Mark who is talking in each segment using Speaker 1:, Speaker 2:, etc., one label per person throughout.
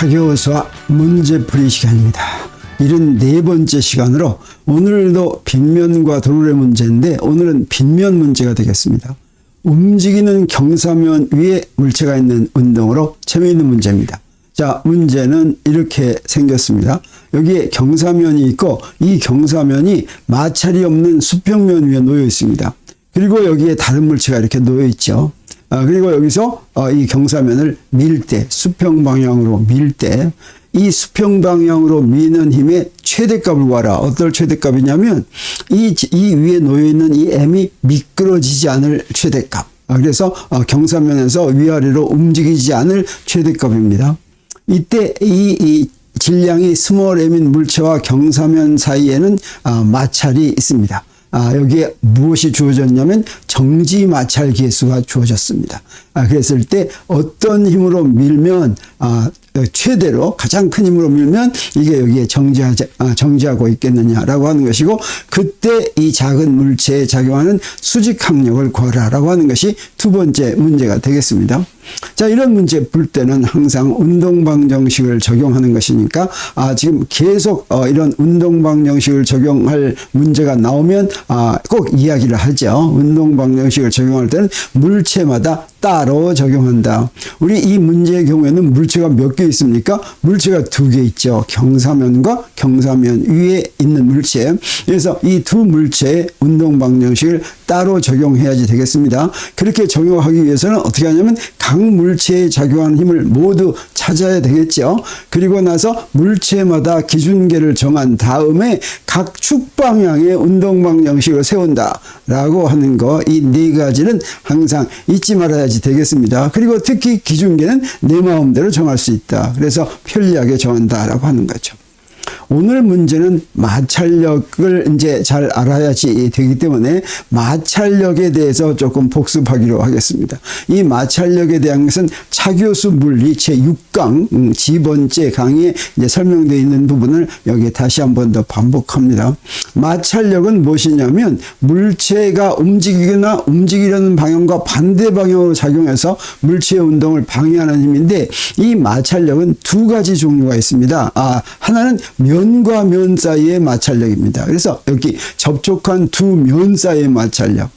Speaker 1: 차교수와 문제풀이 시간입니다. 74번째 시간으로 오늘도 빗면과 도르래 문제인데 오늘은 빗면 문제가 되겠습니다. 움직이는 경사면 위에 물체가 있는 운동으로 재미있는 문제입니다. 자, 문제는 이렇게 생겼습니다. 여기에 경사면이 있고 이 경사면이 마찰이 없는 수평면 위에 놓여 있습니다. 그리고 여기에 다른 물체가 이렇게 놓여 있죠. 그리고 여기서 이 경사면을 밀 때, 수평 방향으로 밀 때, 이 수평 방향으로 미는 힘의 최대값을 구하라. 어떨 최대값이냐면 이 위에 놓여 있는 이 M이 미끄러지지 않을 최대값. 그래서 경사면에서 위아래로 움직이지 않을 최대값입니다. 이때 이 질량이 스몰 m인 물체와 경사면 사이에는 마찰이 있습니다. 여기에 무엇이 주어졌냐면 정지 마찰 계수가 주어졌습니다. 그랬을 때 어떤 힘으로 밀면 최대로 가장 큰 힘으로 밀면 이게 여기에 정지하고 있겠느냐라고 하는 것이고, 그때 이 작은 물체에 작용하는 수직 항력을 구하라라고 하는 것이 두 번째 문제가 되겠습니다. 자, 이런 문제 풀 때는 항상 운동방정식을 적용하는 것이니까 지금 계속 이런 운동방정식을 적용할 문제가 나오면 꼭 이야기를 하죠. 운동방정식을 적용할 때는 물체마다 따로 적용한다. 우리 이 문제의 경우에는 물체가 몇 개 있습니까? 물체가 두 개 있죠. 경사면과 경사면 위에 있는 물체. 그래서 이 두 물체의 운동방정식을 따로 적용해야지 되겠습니다. 그렇게 적용하기 위해서는 어떻게 하냐면 각 물체에 작용하는 힘을 모두 찾아야 되겠죠. 그리고 나서 물체마다 기준계를 정한 다음에 각 축 방향의 운동방정식을 세운다라고 하는 거, 이 네 가지는 항상 잊지 말아야지 되겠습니다. 그리고 특히 기준계는 내 마음대로 정할 수 있다. 그래서 편리하게 정한다라고 하는 거죠. 오늘 문제는 마찰력을 이제 잘 알아야지 되기 때문에 마찰력에 대해서 조금 복습하기로 하겠습니다. 이 마찰력에 대한 것은 차교수 물리 제6강 지번째 강의에 이제 설명되어 있는 부분을 여기에 다시 한 번 더 반복합니다. 마찰력은 무엇이냐면 물체가 움직이거나 움직이려는 방향과 반대 방향으로 작용해서 물체의 운동을 방해하는 힘인데, 이 마찰력은 두 가지 종류가 있습니다. 하나는 면과 면 사이의 마찰력입니다. 그래서 여기 접촉한 두 면 사이의 마찰력.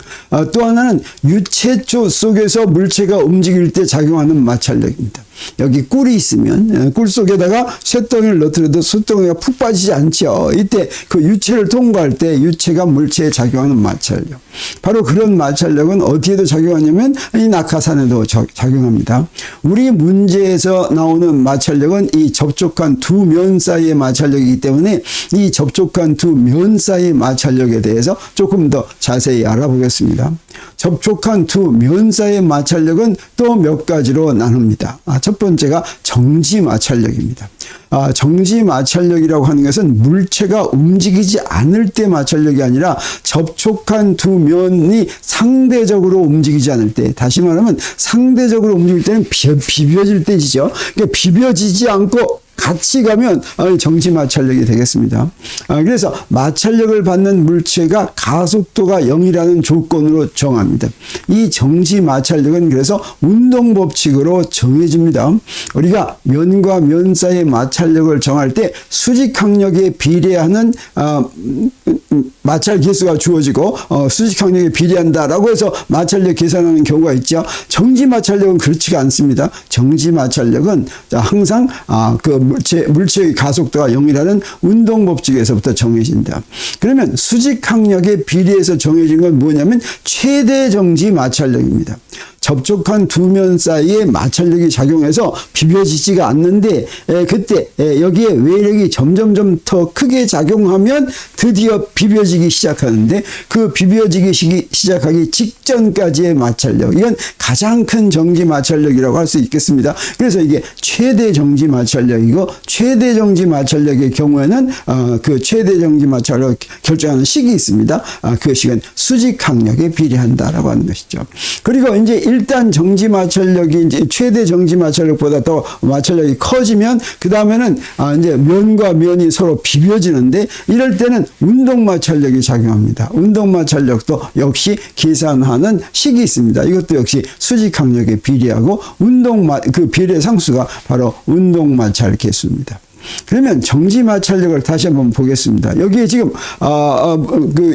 Speaker 1: 또 하나는 유체초 속에서 물체가 움직일 때 작용하는 마찰력입니다. 여기 꿀이 있으면 꿀 속에다가 쇳덩이를 넣더라도 쇳덩이가 푹 빠지지 않죠. 이때 그 유체를 통과할 때 유체가 물체에 작용하는 마찰력. 바로 그런 마찰력은 어디에도 작용하냐면 이 낙하산에도 작용합니다. 우리 문제에서 나오는 마찰력은 이 접촉한 두 면 사이의 마찰력이기 때문에 이 접촉한 두 면 사이의 마찰력에 대해서 조금 더 자세히 알아보겠습니다. 접촉한 두 면 사이의 마찰력은 또 몇 가지로 나눕니다. 첫 번째가 정지 마찰력입니다. 정지 마찰력이라고 하는 것은 물체가 움직이지 않을 때 마찰력이 아니라 접촉한 두 면이 상대적으로 움직이지 않을 때, 다시 말하면 상대적으로 움직일 때는 비벼질 때지죠. 그러니까 비벼지지 않고 같이 가면 정지 마찰력이 되겠습니다. 그래서 마찰력을 받는 물체가 가속도가 0이라는 조건으로 정합니다. 이 정지 마찰력은 그래서 운동 법칙으로 정해집니다. 우리가 면과 면 사이의 마찰력을 정할 때 수직 항력에 비례하는 마찰 계수가 주어지고 수직 항력에 비례한다라고 해서 마찰력 계산하는 경우가 있죠. 정지 마찰력은 그렇지가 않습니다. 정지 마찰력은 항상 그 물체의 가속도가 0이라는 운동 법칙에서부터 정해진다. 그러면 수직 항력에 비례해서 정해진 건 뭐냐면 최대 정지 마찰력입니다. 접촉한 두 면 사이에 마찰력이 작용해서 비벼지지가 않는데 그때 여기에 외력이 점점점 더 크게 작용하면 드디어 비벼지기 시작하는데, 그 비벼지기 시작하기 직전까지의 마찰력, 이건 가장 큰 정지 마찰력이라고 할 수 있겠습니다. 그래서 이게 최대 정지 마찰력이고, 최대 정지 마찰력의 경우에는 그 최대 정지 마찰력을 결정하는 식이 있습니다. 그 식은 수직 항력에 비례한다라고 하는 것이죠. 그리고 이제 일단 정지 마찰력이 이제 최대 정지 마찰력보다 더 마찰력이 커지면 그 다음에는 이제 면과 면이 서로 비벼지는데 이럴 때는 운동 마찰력이 작용합니다. 운동 마찰력도 역시 계산하는 식이 있습니다. 이것도 역시 수직 항력에 비례하고 그 비례 상수가 바로 운동 마찰 계수입니다. 그러면 정지 마찰력을 다시 한번 보겠습니다. 여기에 지금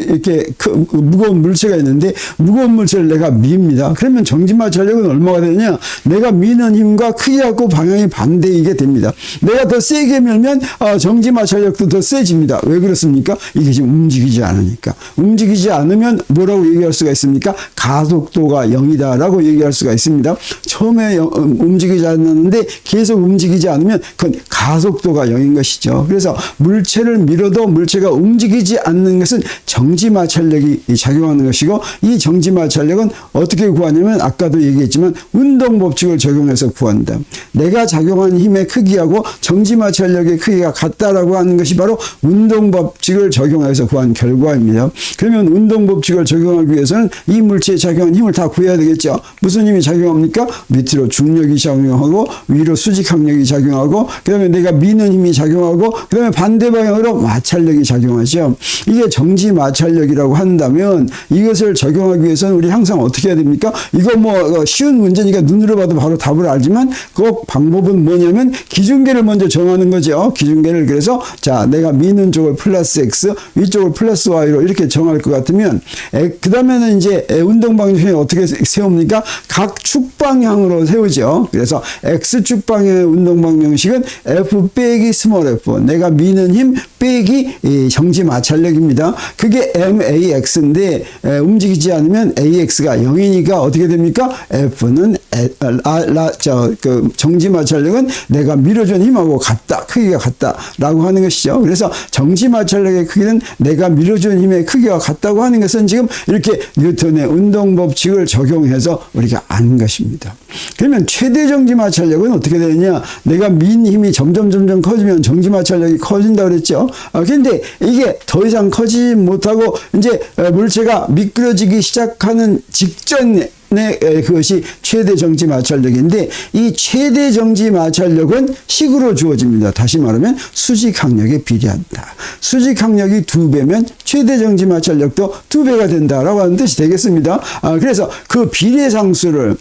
Speaker 1: 이렇게 무거운 물체가 있는데 무거운 물체를 내가 밉니다. 그러면 정지 마찰력은 얼마가 되느냐? 내가 미는 힘과 크기하고 방향이 반대이게 됩니다. 내가 더 세게 밀면 정지 마찰력도 더 세집니다. 왜 그렇습니까? 이게 지금 움직이지 않으니까. 움직이지 않으면 뭐라고 얘기할 수가 있습니까? 가속도가 0이다라고 얘기할 수가 있습니다. 처음에 움직이지 않았는데 계속 움직이지 않으면 그건 가속도가 0인 것이죠. 그래서 물체를 밀어도 물체가 움직이지 않는 것은 정지 마찰력이 작용하는 것이고 이 정지 마찰력은 어떻게 구하냐면 아까도 얘기했지만 운동 법칙을 적용해서 구한다. 내가 작용한 힘의 크기하고 정지 마찰력의 크기가 같다라고 하는 것이 바로 운동 법칙을 적용해서 구한 결과입니다. 그러면 운동 법칙을 적용하기 위해서는 이 물체에 작용한 힘을 다 구해야 되겠죠. 무슨 힘이 작용합니까? 밑으로 중력이 작용하고 위로 수직 항력이 작용하고 그다음에 내가 미는 힘이 작용하고 그다음에 반대 방향으로 마찰력이 작용하죠. 이게 정지 마찰력이라고 한다면 이것을 적용하기 위해서는 우리 항상 어떻게 해야 됩니까? 이거 뭐 쉬운 문제니까 눈으로 봐도 바로 답을 알지만 그 방법은 뭐냐면 기준계를 먼저 정하는 거죠. 기준계를 그래서 자 내가 미는 쪽을 플러스 x 위쪽을 플러스 y로 이렇게 정할 것 같으면 그 다음에는 이제 운동 방향이 어떻게 세웁니까? 각 축 방향으로 세우죠. 그래서 x축 방향의 운동 방정식은 f 빼기 스몰 f 내가 미는 힘 빼기 정지 마찰력입니다. 그게 max인데 움직이지 않으면 ax가 0이니까 어떻게 됩니까? f는 정지 마찰력은 내가 밀어준 힘하고 같다. 크기가 같다라고 하는 것이죠. 그래서 정지 마찰력의 크기는 내가 밀어준 힘의 크기와 같다고 하는 것은 지금 이렇게 뉴턴의 운동 법칙을 적용해서 우리가 아는 것입니다. 그러면 최대 정지 마찰력은 어떻게 되느냐? 내가 민 힘이 점점 커지면 정지 마찰력이 커진다 그랬죠. 근데 이게 더 이상 커지지 못하고 이제 물체가 미끄러지기 시작하는 직전에 그것이 최대 정지 마찰력인데 이 최대 정지 마찰력은 식으로 주어집니다. 다시 말하면 수직 항력에 비례한다. 수직 항력이 2배면 최대 정지 마찰력도 2배가 된다라고 하는 뜻이 되겠습니다. 그래서 그 비례 상수를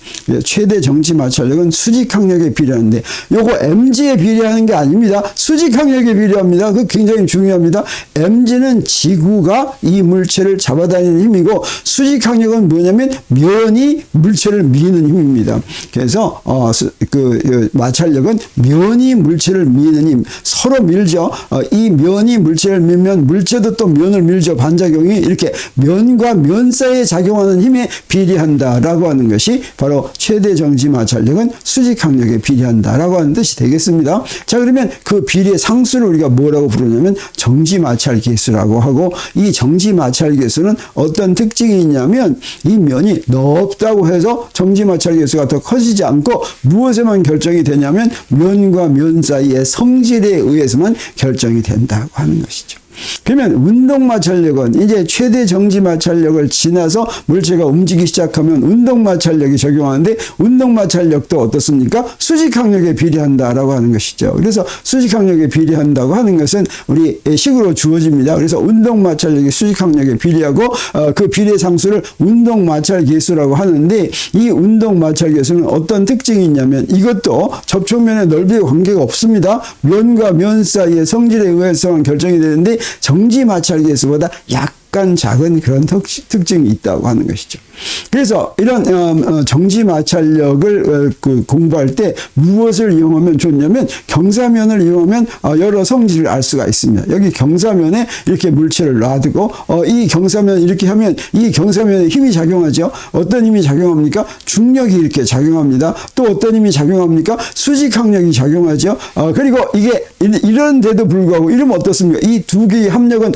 Speaker 1: 최대 정지 마찰력은 수직 항력에 비례하는데 요거 mg에 비례하는 게 아닙니다. 수직 항력에 비례합니다. 그 굉장히 중요합니다. mg는 지구가 이 물체를 잡아다니는 힘이고 수직 항력은 뭐냐면 면이 물체를 미는 힘입니다. 그래서 마찰력은 면이 물체를 미는 힘, 서로 밀죠. 이 면이 물체를 밀면 물체도 또 면을 밀죠. 반작용이 이렇게 면과 면 사이에 작용하는 힘에 비례한다라고 하는 것이 바로 최대 정지 마찰력은 수직 항력에 비례한다라고 하는 뜻이 되겠습니다. 자, 그러면 그 비례 상수를 우리가 뭐라고 부르냐면 정지 마찰 계수라고 하고 이 정지 마찰 계수는 어떤 특징이 있냐면 이 면이 넓다고 해서 정지 마찰 계수가 더 커지지 않고 무엇에만 결정이 되냐면 면과 면 사이의 성질에 의해서만 결정이 된다고 하는 것이죠. 그러면 운동 마찰력은 이제 최대 정지 마찰력을 지나서 물체가 움직이기 시작하면 운동 마찰력이 적용하는데 운동 마찰력도 어떻습니까? 수직 항력에 비례한다라고 하는 것이죠. 그래서 수직 항력에 비례한다고 하는 것은 우리 식으로 주어집니다. 그래서 운동 마찰력이 수직 항력에 비례하고 그 비례 상수를 운동 마찰 계수라고 하는데 이 운동 마찰 계수는 어떤 특징이 있냐면 이것도 접촉면의 넓이와 관계가 없습니다. 면과 면 사이의 성질에 의해서만 결정이 되는데 정지 마찰 계수보다 약간 작은 그런 특징이 있다고 하는 것이죠. 그래서 이런 정지 마찰력을 공부할 때 무엇을 이용하면 좋냐면 경사면을 이용하면 여러 성질을 알 수가 있습니다. 여기 경사면에 이렇게 물체를 놔두고 이 경사면 이렇게 하면 이 경사면에 힘이 작용하죠. 어떤 힘이 작용합니까? 중력이 이렇게 작용합니다. 또 어떤 힘이 작용합니까? 수직 항력이 작용하죠. 그리고 이게 이런데도 불구하고 이러면 어떻습니까? 이 두 개의 합력은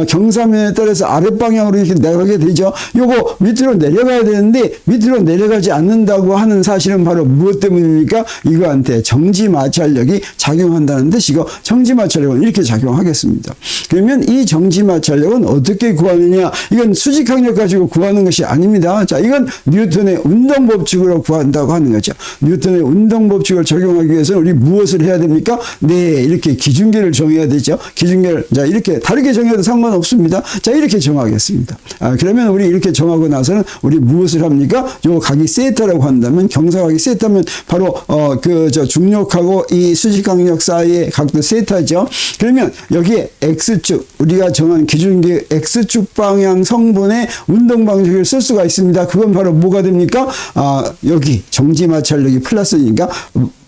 Speaker 1: 경사면에 따라서 그래서 아랫방향으로 이렇게 내려가게 되죠. 요거 밑으로 내려가야 되는데 밑으로 내려가지 않는다고 하는 사실은 바로 무엇 때문입니까? 이거한테 정지마찰력이 작용한다는 뜻이고, 정지마찰력은 이렇게 작용하겠습니다. 그러면 이 정지마찰력은 어떻게 구하느냐? 이건 수직항력 가지고 구하는 것이 아닙니다. 자, 이건 뉴턴의 운동법칙으로 구한다고 하는 거죠. 뉴턴의 운동법칙을 적용하기 위해서는 우리 무엇을 해야 됩니까? 네, 이렇게 기준계를 정해야 되죠. 기준계를, 자, 이렇게 다르게 정해도 상관없습니다. 자, 이렇게 정하겠습니다. 그러면 우리 이렇게 정하고 나서는 우리 무엇을 합니까? 요 각이 세타라고 한다면, 경사각이 세타면 바로 중력하고 이 수직항력 사이의 각도 세타죠. 그러면 여기에 X축, 우리가 정한 기준계 X축 방향 성분의 운동 방식을 쓸 수가 있습니다. 그건 바로 뭐가 됩니까? 여기 정지마찰력이 플러스니까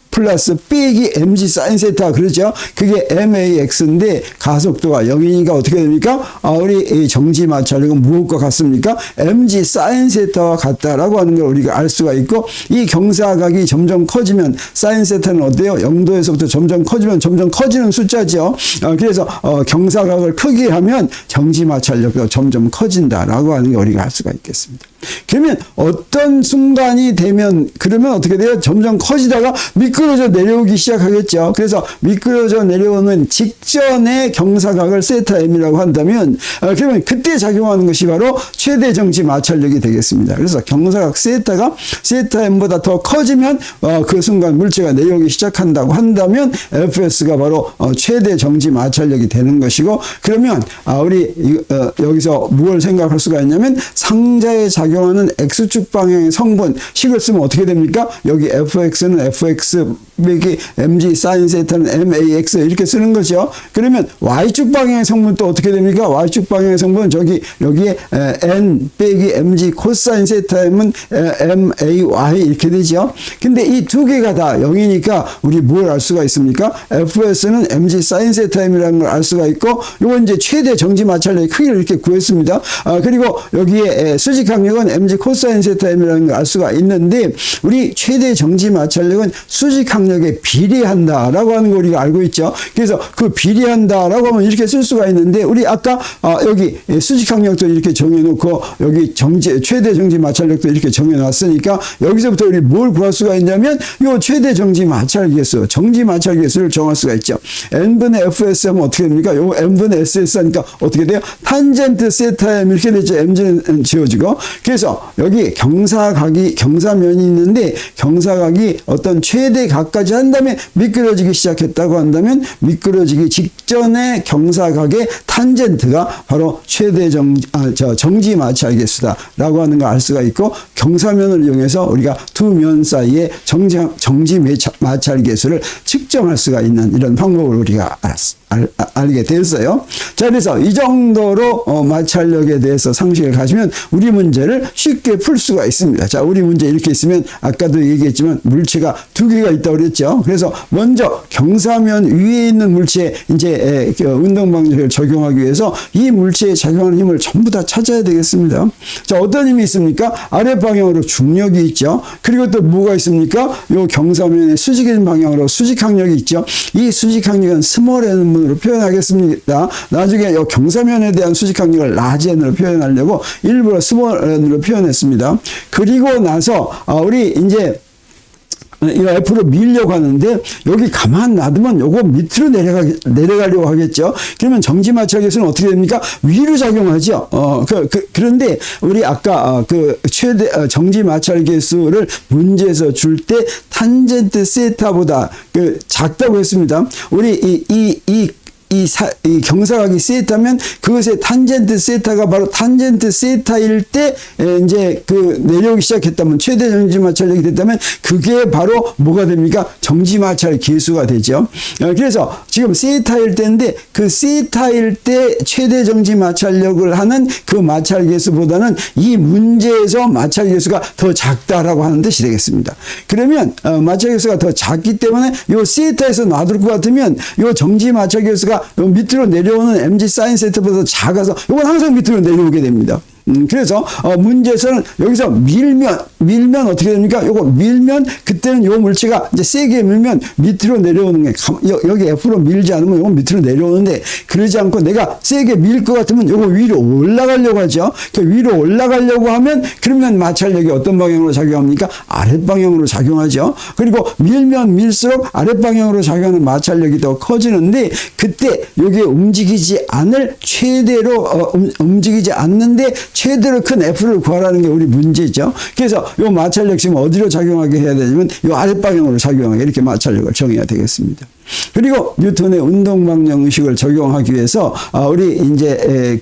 Speaker 1: 플러스 빼기 mg 사인 세타, 그렇죠? 그게 max인데 가속도가 0이니까 어떻게 됩니까? 우리 이 정지마찰력은 무엇과 같습니까? mg 사인 세타와 같다라고 하는 걸 우리가 알 수가 있고, 이 경사각이 점점 커지면 사인 세타는 어때요? 0도에서부터 점점 커지면 점점 커지는 숫자죠. 그래서 경사각을 크게 하면 정지마찰력도 점점 커진다라고 하는 걸 우리가 알 수가 있겠습니다. 그러면 어떤 순간이 되면, 그러면 어떻게 돼요? 점점 커지다가 미끄러져 내려오기 시작하겠죠. 그래서 미끄러져 내려오는 직전의 경사각을 세타 m이라고 한다면, 그러면 그때 작용하는 것이 바로 최대 정지 마찰력이 되겠습니다. 그래서 경사각 세타가 세타 m보다 더 커지면 그 순간 물체가 내려오기 시작한다고 한다면 fs가 바로 최대 정지 마찰력이 되는 것이고, 그러면 우리 여기서 무엇을 생각할 수가 있냐면, 상자에 작용하는 X축 방향의 성분 식을 쓰면 어떻게 됩니까? 여기 fx는 fx 빼기 mg 사인 세타는 max 이렇게 쓰는 거죠. 그러면 y축 방향의 성분 또 어떻게 됩니까? y축 방향의 성분 여기에 n 빼기 mg 코사인 세타는 may 이렇게 되죠. 근데 이 두 개가 다 0이니까 우리 뭘 알 수가 있습니까? fs는 mg 사인 세타임이라는 걸 알 수가 있고, 이건 이제 최대 정지 마찰력의 크기를 이렇게 구했습니다. 그리고 여기에 수직항력은 mg 코사인 세타임이라는 걸 알 수가 있는데, 우리 최대 정지 마찰력은 수직항력에 비례한다라고 하는 걸 우리가 알고 있죠. 그래서 그 비례한다라고 하면 이렇게 쓸 수가 있는데, 우리 아까 여기 수직항력도 이렇게 정해놓고 여기 최대 정지 마찰력도 이렇게 정해놨으니까 여기서부터 우리 뭘 구할 수가 있냐면, 요 최대 정지 마찰계수, 정지 마찰계수를 정할 수가 있죠. n분의 fs 하면 어떻게 됩니까? 요 n분의 ss 하니까 어떻게 돼요? 탄젠트 세타 m 이렇게 되죠. mg는 지워지고. 그래서 여기 경사면이 있는데, 경사각이 어떤 최대 각까지 한 다음에 미끄러지기 시작했다고 한다면, 미끄러지기 직전의 경사각의 탄젠트가 바로 최대 정지 마찰계수다라고 하는 걸 알 수가 있고, 경사면을 이용해서 우리가 두 면 사이의 정지 마찰계수를 측정할 수가 있는 이런 방법을 우리가 알게 됐어요. 자, 그래서 이 정도로 마찰력에 대해서 상식을 가지면 우리 문제를 쉽게 풀 수가 있습니다. 자, 우리 문제 이렇게 있으면 아까도 얘기했지만 물체가 두 개가 있다고 그랬죠. 그래서 먼저 경사면 위에 있는 물체에 이제 운동 방식을 적용하기 위해서 이 물체에 작용하는 힘을 전부 다 찾아야 되겠습니다. 자, 어떤 힘이 있습니까? 아래 방향으로 중력이 있죠. 그리고 또 뭐가 있습니까? 요 경사면의 수직인 방향으로 수직항력이 있죠. 이 수직항력은 스몰 n으로 표현하겠습니다. 나중에 이 경사면에 대한 수직항력을 라지 n으로 표현하려고 일부러 스몰 n으로 표현했습니다. 그리고 나서 우리 이제 이 F로 밀려고 하는데, 여기 가만 놔두면 요거 밑으로 내려가려고 하겠죠. 그러면 정지마찰계수는 어떻게 됩니까? 위로 작용하죠. 그런데 우리 아까 최대 정지마찰계수를 문제에서 줄 때 탄젠트 세타보다 작다고 했습니다. 우리 이 경사각이 세타면 그것의 탄젠트 세타가 바로 탄젠트 세타일 때 이제 내려오기 시작했다면, 최대 정지 마찰력이 됐다면 그게 바로 뭐가 됩니까? 정지 마찰 계수가 되죠. 그래서 지금 세타일 때인데, 그 세타일 때 최대 정지 마찰력을 하는 그 마찰 계수보다는 이 문제에서 마찰 계수가 더 작다라고 하는 뜻이 되겠습니다. 그러면 마찰 계수가 더 작기 때문에 요 세타에서 놔둘 것 같으면 요 정지 마찰 계수가 밑으로 내려오는 mg 사인 세타보다 작아서 이건 항상 밑으로 내려오게 됩니다. 그래서 문제에서는 여기서 밀면 어떻게 됩니까? 요거 밀면 그때는 요 물체가 이제 세게 밀면 밑으로 내려오는 게 여기 F로 밀지 않으면 요건 밑으로 내려오는데 그러지 않고 내가 세게 밀 것 같으면 요거 위로 올라가려고 하죠. 그 위로 올라가려고 하면 그러면 마찰력이 어떤 방향으로 작용합니까? 아랫방향으로 작용하죠. 그리고 밀면 밀수록 아랫방향으로 작용하는 마찰력이 더 커지는데 그때 여기에 움직이지 않을 최대로 움직이지 않는데 최대로 큰 F를 구하라는 게 우리 문제죠. 그래서 요 마찰력 지금 어디로 작용하게 해야 되냐면 요 아랫방향으로 작용하게 이렇게 마찰력을 정해야 되겠습니다. 그리고 뉴턴의 운동방향 의식을 적용하기 위해서 우리 이제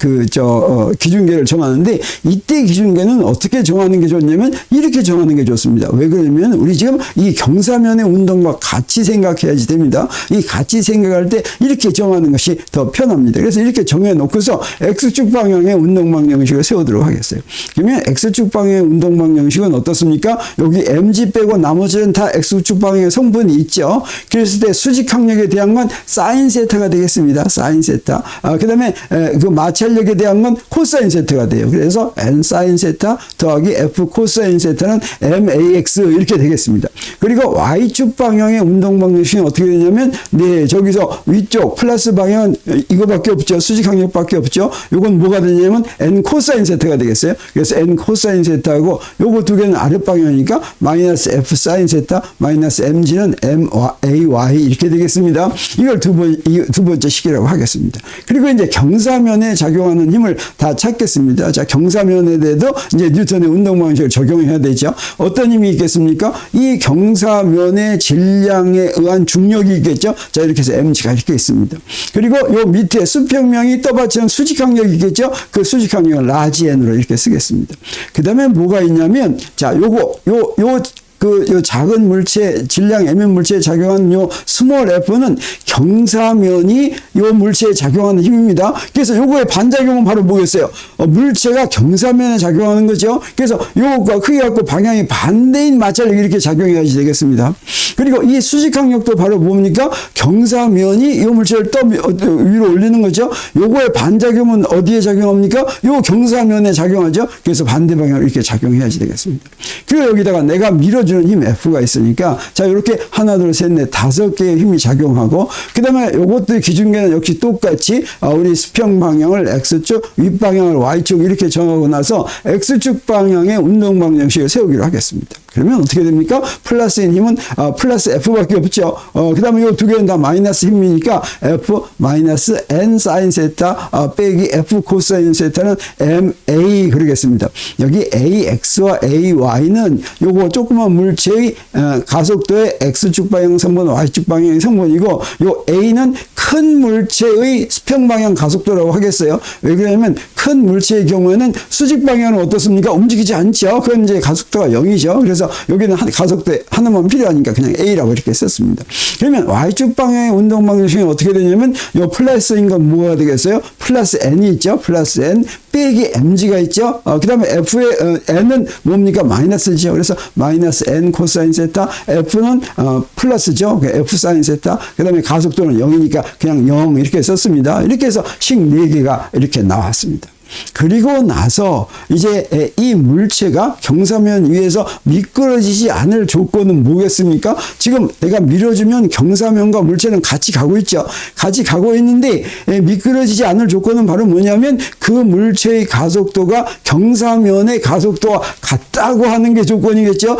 Speaker 1: 기준계를 정하는데 이때 기준계는 어떻게 정하는 게 좋냐면 이렇게 정하는 게 좋습니다. 왜 그러냐면 우리 지금 이 경사면의 운동과 같이 생각해야지 됩니다. 이 같이 생각할 때 이렇게 정하는 것이 더 편합니다. 그래서 이렇게 정해 놓고서 X축 방향의 운동방향 의식을 세우도록 하겠어요. 그러면 X축 방향의 운동방향 의식은 어떻습니까? 여기 mg 빼고 나머지는 다 X축 방향의 성분이 있죠. 그랬을 때 수직 항력에 대한 건 사인 세타가 되겠습니다. 사인 세타. 그 다음에 그 마찰력에 대한 건 코사인 세타가 돼요. 그래서 n 사인 세타 더하기 f 코사인 세타는 max 이렇게 되겠습니다. 그리고 y축 방향의 운동 방향식이 어떻게 되냐면 네 저기서 위쪽 플러스 방향은 이거밖에 없죠. 수직 항력밖에 없죠. 요건 뭐가 되냐면 n 코사인 세타가 되겠어요. 그래서 n 코사인 세타하고 요거 두 개는 아랫 방향이니까 마이너스 f 사인 세타 마이너스 mg는 may 이렇게 되겠습니다. 이걸 두 번째 식이라고 하겠습니다. 그리고 이제 경사면에 작용하는 힘을 다 찾겠습니다. 자, 경사면에 대해도 이제 뉴턴의 운동 방식을 적용해야 되죠. 어떤 힘이 있겠습니까? 이 경사면의 질량에 의한 중력이 있겠죠. 자, 이렇게 해서 mg가 이렇게 있습니다. 그리고 요 밑에 수평면이 떠받치는 수직항력이 있겠죠. 그 수직항력은 라지 n으로 이렇게 쓰겠습니다. 그 다음에 뭐가 있냐면, 자, 요 작은 물체, 질량 mn 물체에 작용하는 요 스몰 f는 경사면이 요 물체에 작용하는 힘입니다. 그래서 요거의 반작용은 바로 뭐겠어요? 물체가 경사면에 작용하는 거죠. 그래서 요거가 크게 갖고 방향이 반대인 마찰력이 이렇게 작용해야지 되겠습니다. 그리고 이 수직항력도 바로 뭡니까? 경사면이 요 물체를 위로 올리는 거죠. 요거의 반작용은 어디에 작용합니까? 요 경사면에 작용하죠. 그래서 반대 방향으로 이렇게 작용해야지 되겠습니다. 그리고 여기다가 내가 밀어주는 힘 F가 있으니까 자 이렇게 하나 둘 셋 넷 다섯 개의 힘이 작용하고 그 다음에 요것들 기준계는 역시 똑같이 우리 수평 방향을 X축 윗방향을 Y축 이렇게 정하고 나서 X축 방향의 운동 방향식을 세우기로 하겠습니다. 그러면 어떻게 됩니까? 플러스인 힘은 플러스 F밖에 없죠. 그 다음에 이 두 개는 다 마이너스 힘이니까 F 마이너스 N 사인 세타 빼기 F 코사인 세타는 MA 그러겠습니다. 여기 AX와 AY는 요거 조그만 물체의 가속도의 X축 방향 성분, Y축 방향의 성분이고 요 A는 큰 물체의 수평 방향 가속도라고 하겠어요. 왜 그러냐면 큰 물체의 경우에는 수직 방향은 어떻습니까? 움직이지 않죠. 그건 이제 가속도가 0이죠. 그래서 여기는 가속도 하나만 필요하니까 그냥 A라고 이렇게 썼습니다. 그러면 Y축 방향의 운동 방식이 어떻게 되냐면 요 플러스인 건 뭐가 되겠어요? 플러스 N이 있죠. 플러스 N 빼기 mg가 있죠. 그 다음에 f의 n은 뭡니까? 마이너스죠. 그래서 마이너스 n 코사인 세타, f는 플러스죠. f 사인 세타. 그 다음에 가속도는 0이니까 그냥 0 이렇게 썼습니다. 이렇게 해서 식 4개가 이렇게 나왔습니다. 그리고 나서 이제 이 물체가 경사면 위에서 미끄러지지 않을 조건은 뭐겠습니까? 지금 내가 밀어주면 경사면과 물체는 같이 가고 있죠. 같이 가고 있는데 미끄러지지 않을 조건은 바로 뭐냐면 그 물체의 가속도가 경사면의 가속도와 같다고 하는 게 조건이겠죠.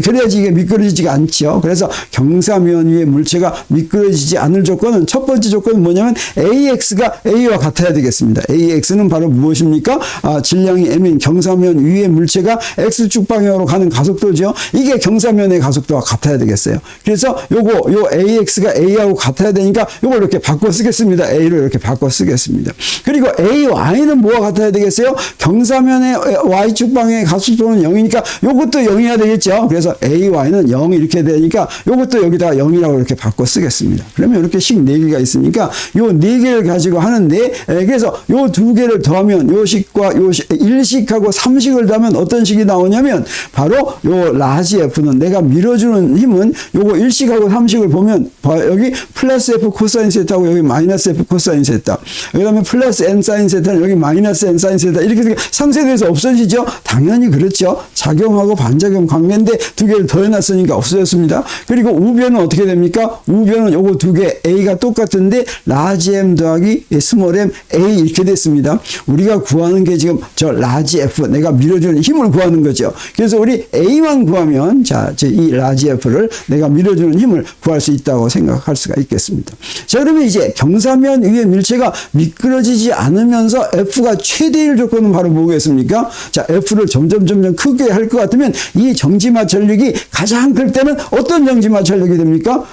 Speaker 1: 그래야지 이게 미끄러지지가 않죠. 그래서 경사면 위에 물체가 미끄러지지 않을 조건은 첫 번째 조건은 뭐냐면 AX가 A와 같아야 되겠습니다. AX는 바로 무엇입니까? 질량이 m인 경사면 위의 물체가 X축 방향으로 가는 가속도죠. 이게 경사면의 가속도와 같아야 되겠어요. 그래서 요 AX가 A하고 같아야 되니까 요걸 이렇게 바꿔 쓰겠습니다. A로 이렇게 바꿔 쓰겠습니다. 그리고 AY는 뭐와 같아야 되겠어요? 경사면의 Y축 방향의 가속도는 0이니까 요것도 0이어야 되겠죠. 그래서 AY는 0 이렇게 되니까 요것도 여기다가 0이라고 이렇게 바꿔 쓰겠습니다. 그러면 이렇게 식 4개가 있으니까 요 4개를 가지고 하는데 그래서 요 2개를 더하면 더하면 요식과 요식, 1식하고 3식을 더하면 어떤 식이 나오냐면 바로 요 라지 F는 내가 밀어주는 힘은 요거 1식하고 3식을 보면 여기 플러스 F 코사인 세타고 여기 마이너스 F 코사인 세타. 그 다음에 플러스 N 사인 세타는 여기 마이너스 N 사인 세타. 이렇게 상세대에서 없어지죠? 당연히 그렇죠. 작용하고 반작용 관계인데 두 개를 더해놨으니까 없어졌습니다. 그리고 우변은 어떻게 됩니까? 우변은 요거 두 개 A가 똑같은데 라지 M 더하기 스몰 m A 이렇게 됐습니다. 우리가 구하는 게 지금 저 라지 F 내가 밀어주는 힘을 구하는 거죠. 그래서 우리 A만 구하면 자, 이 라지 F를 내가 밀어주는 힘을 구할 수 있다고 생각할 수가 있겠습니다. 자, 그러면 이제 경사면 위의 밀체가 미끄러지지 않으면서 F가 최대일 조건은 바로 뭐겠습니까? 자, F를 점점 크게 할 것 같으면 이 정지마찰력이 가장 클 때는 어떤 정지마찰력이 됩니까?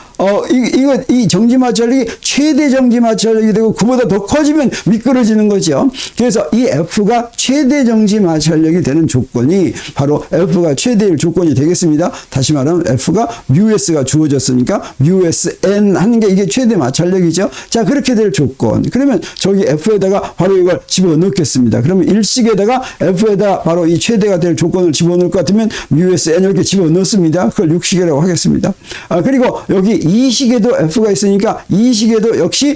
Speaker 1: 이 정지마찰력이 최대 정지마찰력이 되고 그보다 더 커지면 미끄러지는 거죠. 그래서 이 F가 최대 정지마찰력이 되는 조건이 바로 F가 최대일 조건이 되겠습니다. 다시 말하면 F가 μs가 주어졌으니까 μsn 하는 게 이게 최대 마찰력이죠. 자, 그렇게 될 조건. 그러면 저기 F에다가 바로 이걸 집어넣겠습니다. 그러면 1식에다가 F에다 바로 이 최대가 될 조건을 집어넣을 것 같으면 μsn 이렇게 집어넣습니다. 그걸 6식이라고 하겠습니다. 그리고 여기 2식에도 F가 있으니까 2식에도 역시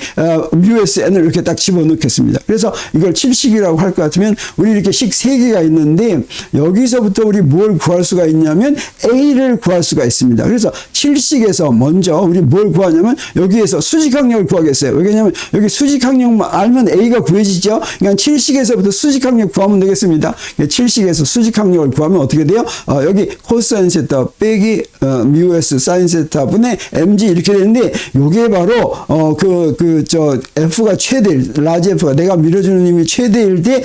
Speaker 1: μsn을 이렇게 딱 집어넣겠습니다. 그래서 이걸 7식이라고 할 것 같으면 우리 이렇게 식 3개가 있는데 여기서부터 우리 뭘 구할 수가 있냐면 A를 구할 수가 있습니다. 그래서 7식에서 먼저 우리 뭘 구하냐면 여기에서 수직항력을 구하겠어요. 왜냐하면 여기 수직항력만 알면 A가 구해지죠. 그러니까 7식에서부터 수직항력 구하면 되겠습니다. 7식에서 수직항력을 구하면 어떻게 돼요? 여기 코사인 세타 빼기 μs 사인 세타 분의 mg 이렇게 되는데 요게 바로 F가 최대일 라지 F가 내가 밀어주는 힘이 최대일 때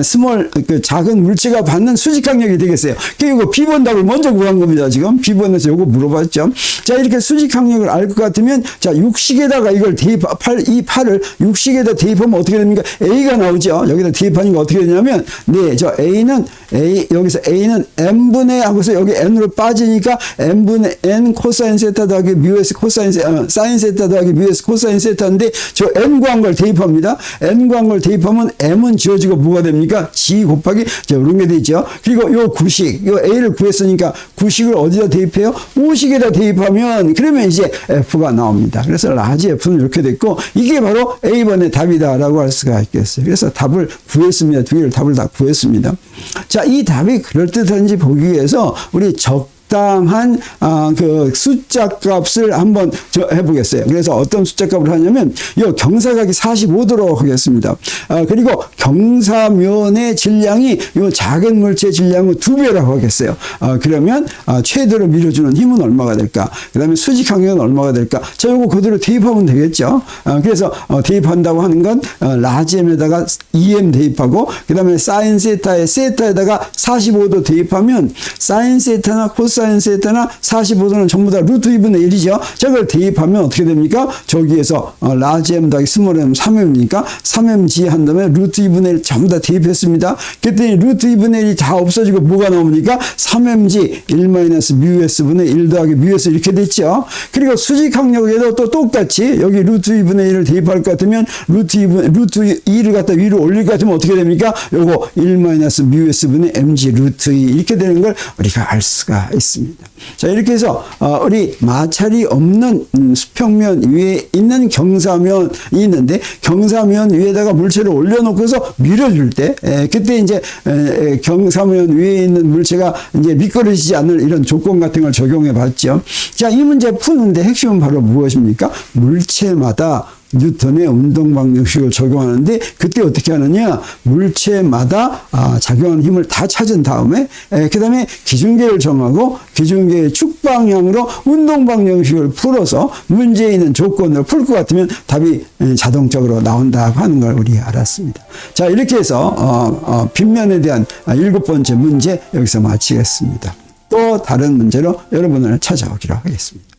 Speaker 1: 스몰 작은 물체가 받는 수직항력이 되겠어요. 그리고 B번 답을 먼저 구한 겁니다. 지금 B번에서 요거 물어봤죠. 자, 이렇게 수직항력을 알 것 같으면 자 6식에다가 이걸 이 팔을 6식에다 대입하면 어떻게 됩니까? A가 나오죠. 여기다 대입하니까 어떻게 되냐면 네, 저 A는 여기서 A는 n분의 하고서 여기 n으로 빠지니까 n분의 n 코사인 세타 더하기 μs 코사인 사인 세타 더하기 μs 코사인 세타인데 저 n 구한 걸 대입합니다. n 구한 걸 대입하면 m은 지워지고 뭐가 됩니까? g 곱하기 이런 게 되죠. 그리고 요 구식, 요 a를 구했으니까 구식을 어디다 대입해요? 5식에다 대입하면 그러면 이제 f가 나옵니다. 그래서 라지 f는 이렇게 됐고 이게 바로 A번의 답이다라고 할 수가 있겠어요. 그래서 답을 구했습니다. 두 개를 답을 다 구했습니다. 자, 이 답이 그럴듯한지 보기 위해서 우리 적당한 그 숫자 값을 한번 해보겠어요. 그래서 어떤 숫자 값을 하냐면 이 경사각이 45도로 하겠습니다. 그리고 경사면의 질량이 이 작은 물체의 질량은 2배라고 하겠어요. 그러면 최대로 밀어주는 힘은 얼마가 될까? 그 다음에 수직항력은 얼마가 될까? 자, 이거 그대로 대입하면 되겠죠. 그래서 대입한다고 하는 건 라지 m에다가 2m 대입하고 그 다음에 사인 세타에 세타에다가 45도 대입하면 사인 세타나 코사인 세타나 45도는 전부 다 루트 2분의 1이죠. 저걸 대입하면 어떻게 됩니까? 저기에서 라지 m 더하기 스몰 m 3m이니까 3mg 한 다음에 루트 2분의 1 전부 다 대입했습니다. 그랬더니 루트 2분의 1이 다 없어지고 뭐가 나옵니까? 3mg 1-μs 분의 1 더하기 μs 이렇게 됐죠. 그리고 수직항력에도 또 똑같이 여기 루트 2분의 1을 대입할 것 같으면 루트 2를 갖다 위로 올릴 것 같으면 어떻게 됩니까? 요거 1-μs 분의 mg 루트 2 이렇게 되는 걸 우리가 알 수가 있습니다. 자, 이렇게 해서 우리 마찰이 없는 수평면 위에 있는 경사면이 있는데 경사면 위에다가 물체를 올려놓고서 밀어줄 때 그때 이제 경사면 위에 있는 물체가 이제 미끄러지지 않을 이런 조건 같은 걸 적용해 봤죠. 자, 이 문제 푸는데 핵심은 바로 무엇입니까? 물체마다 뉴턴의 운동방정식을 적용하는데 그때 어떻게 하느냐 물체마다 작용하는 힘을 다 찾은 다음에 그 다음에 기준계를 정하고 기준계의 축방향으로 운동방정식을 풀어서 문제에 있는 조건을 풀 것 같으면 답이 자동적으로 나온다고 하는 걸 우리 알았습니다. 자, 이렇게 해서 빗면에 대한 7번째 문제 여기서 마치겠습니다. 또 다른 문제로 여러분을 찾아오기로 하겠습니다.